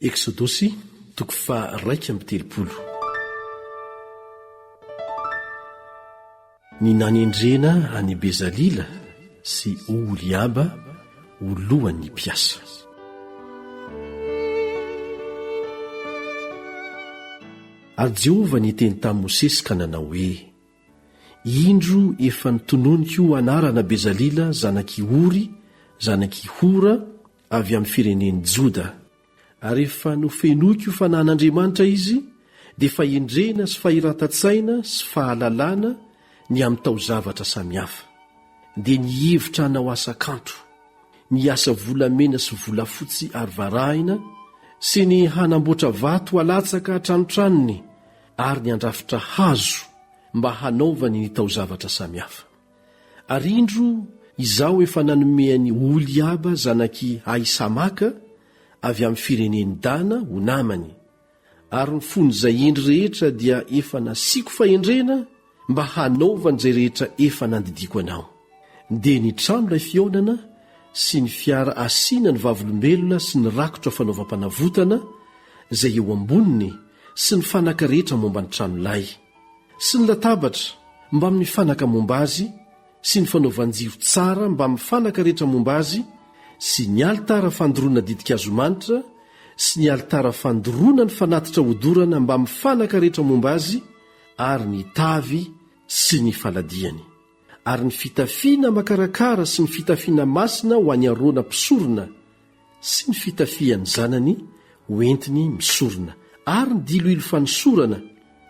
Eksodosy toko fa 2:30. Ny nanendrena any Bezalila sy Oholiaba ho lohan'ny mpiasa. Ary Jehovah niteny tamin'i Mosesy ka nanao hoe: indro efa nitononiko anarana Bezalila zanaky Ory, zanaky Hora avy amin'ny firenen'i Joda. Ary efa nofenoiko fanan'Andriamanitra izy, dia fahendrena sy fahiran-tsaina sy fahalalana ny amin'ny taozavatra samihafa, dia nihevitra hanao asa kanto, ny asa volamena sy volafotsy ary varahina, sy ny hanamboatra vato alatsaka tranotranony, ary ny andrafitra hazo mba hanaovany ny taozavatra samihafa. Ary indro izaho efa nanomehany Oholiaba zanaky Ahisamaka avy amin'ny firenen'i Dana ho namany, ary ny fon'izay endry rehetra dia efa nasiako fahendrena mba hanaovan'izay rehetra efa nandidiko anao. Dia ny trano fionana sy ny fiara asiana ny vavolombelona sy ny rakotra fanaovam-panavotana izay eo amboniny sy ny fanaka rehetra momba ny tranolay, sy ny latabatra mba amin'ny fanaka momba azy, sy ny fanaovan-jiro tsara mba amin'ny fanaka rehetra momba azy, sy ny alitara fandoroana didikazomanitra, sy ny alitara fandoroana ny fanatitra hodorana mba amin'ny fanaka rehetra momba azy, ary ny tavy sy ny faladiany, ary ny fitafiana makarakara sy ny fitafiana masina ho any arona mpisorona, sy ny fitafian'ny zanany hoentiny misorona, ary ny diloilo fanosorana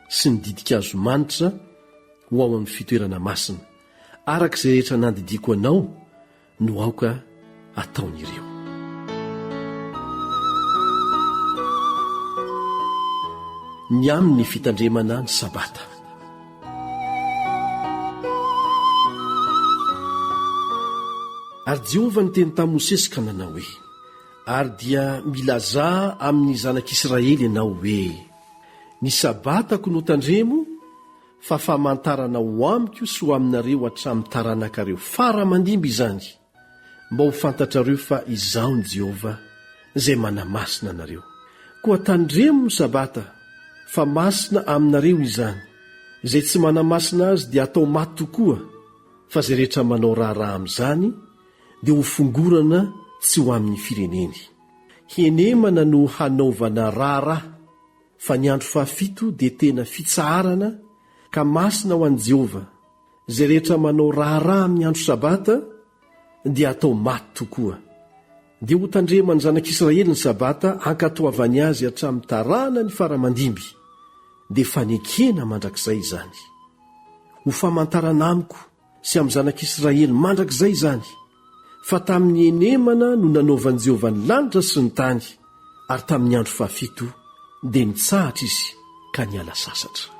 sy ny didikazomanitra ho ao amin'ny fitoerana masina, arak'izay rehetra nandidiko anao no aoka ataon'ireo. Ny amin'ny fitandremana ny sabata. Ary Jehovah niteny tamin'i Mosesy ka nanao hoe: ary dia milazà amin'ny zanak'Israely ianao hoe: ny sabatako no tandremo, fa famantarana ho amiko sy ho aminareo hatramin'ny taranakareo faramandimby izany, mba ho fantatrareo fa izaho ny Jehovah izay manamasina anareo. Koa tandremo ny sabata, fa masina aminareo izany. Izay tsy manamasina azy dia atao maty tokoa, fa izay rehetra manao raharaha amin'izany dia ho fongorana tsy ho amin'ny fireneny. Henemana no hanaovana raharaha, fa ny andro fahafito dia tena fitsaharana ka masina ho an'i Jehovah. Izay rehetra manao raharaha amin'ny andro sabata dia atao maty tokoa. Dia ho tandremany zanak'Israely ny sabata hankatoavany azy hatramin'ny tarana ny faramandimby, dia fanekena mandrakizay izany. Ho famantarana amiko sy amin'ny zanak'Israely mandrakizay izany, fa tamin'ny enemana no nanaovan'i Jehovah ny lanitra sy ny tany, ary tamin'ny andro fahafito dia nitsahatra izy ka niala sasatra.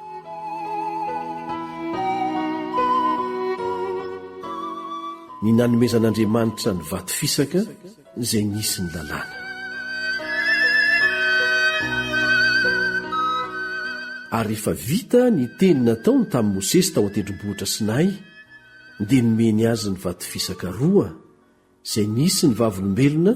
Ny nanomezan'Andriamanitra ny vato fisaka izay nisy ny lalàna. Ary rehefa vita ny teny nataony tamin'i Mosesy tao an-tendrombohitra Sinay, dia nomeny azy ny vato fisaka 2 izay nisy ny vavolombelona